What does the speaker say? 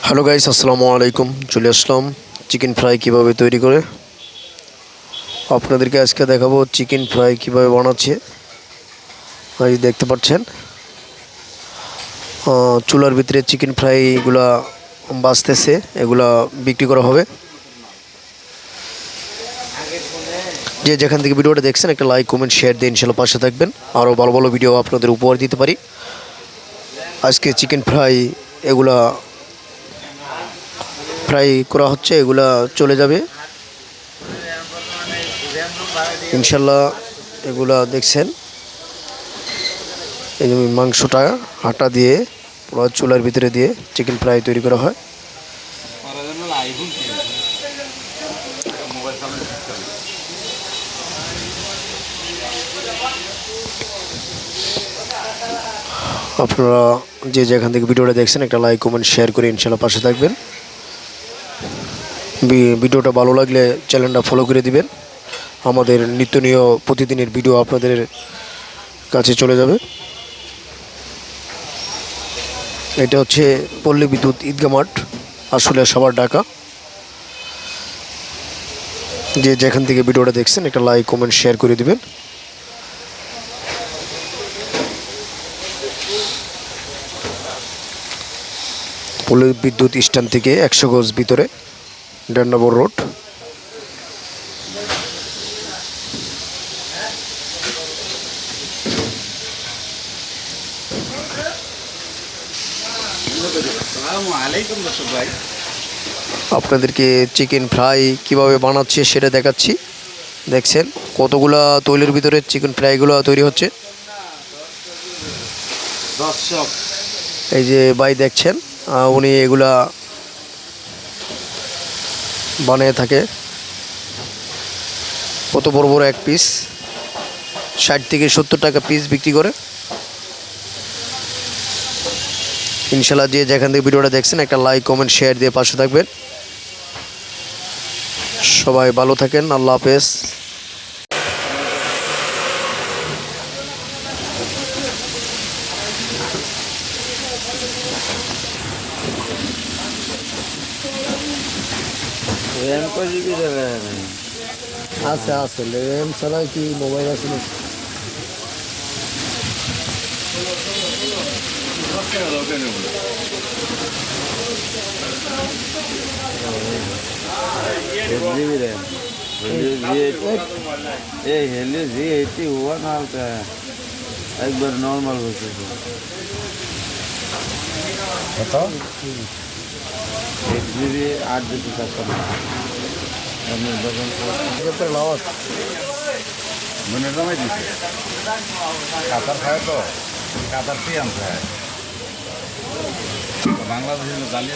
Hello guys, আসসালামু আলাইকুম। চলে আসলাম চিকেন ফ্রাই কিভাবে তৈরি করে আপনাদেরকে আজকে দেখাবো। চিকেন ফ্রাই কিভাবে বানাচ্ছে এই দেখতে পাচ্ছেন। চুলার ভিতরে চিকেন ফ্রাইগুলা বাজতেছে, এগুলা বিক্রি করা হবে। যে যেখান থেকে ভিডিওটা দেখছেন একটা লাইক কমেন্ট শেয়ার দিয়ে ইনশাল্লাহ পাশে থাকবেন। আরও ভালো ভালো ভিডিও আপনাদের উপহার দিতে পারি। আজকে চিকেন ফ্রাই এগুলা ফ্রাই করা হচ্ছে, এগুলা চলে যাবে ইনশাল্লাহ। এগুলা দেখছেন, এই যে মাংসটা আটা দিয়ে পুরো চুলার ভিতরে দিয়ে চিকেন ফ্রাই তৈরি করা হয়। আপনারা যে যেখান থেকে ভিডিওটা দেখছেন একটা লাইক কমেন্ট শেয়ার করে ইনশাল্লাহ পাশে থাকবেন। ভিডিওটা ভালো লাগলে চ্যানেলটা ফলো করে দিবেন। আমাদের নিত্যনীয় প্রতিদিনের ভিডিও আপনাদের কাছে চলে যাবে। এটা হচ্ছে পল্লী বিদ্যুৎ ঈদগাহ মাঠ, আসলে সবার ঢাকা। যে যেখান থেকে ভিডিওটা দেখছেন একটা লাইক কমেন্ট শেয়ার করে দিবেন। পল্লী বিদ্যুৎ স্ট্যান্ড থেকে 100 গজ ভিতরে, ডান্নাবর রোড। আপনাদেরকে চিকেন ফ্রাই কিভাবে বানাচ্ছে সেটা দেখাচ্ছি। দেখছেন কতগুলা তৈলের ভিতরে চিকেন ফ্রাইগুলো তৈরি হচ্ছে। এই যে ভাই দেখছেন, উনি এগুলা বানিয়ে থাকে। কত বড় বড় এক পিস, 60 থেকে 70 টাকা পিস বিক্রি করে। ইনশাল্লাহ যে যেখান থেকে ভিডিওটা দেখছেন একটা লাইক কমেন্ট শেয়ার দিয়ে পাশে থাকবেন। সবাই ভালো থাকেন, আল্লাহ হাফেজ। র্যাম কয় জিবি র্যাম? আছে আছে, র্যাম ছাড়া কি মোবাইল আছে না? GB RAM. এই হেলিও Z81 হালকা একবার নর্মাল বসে কত 8 জিবি 8 জিবি চারশো আপনার দোকান লাওয়াত মনে জমাই দিচ্ছে কাতার খায় তো কাতার পিয়াম খায় বাংলাদেশের জালি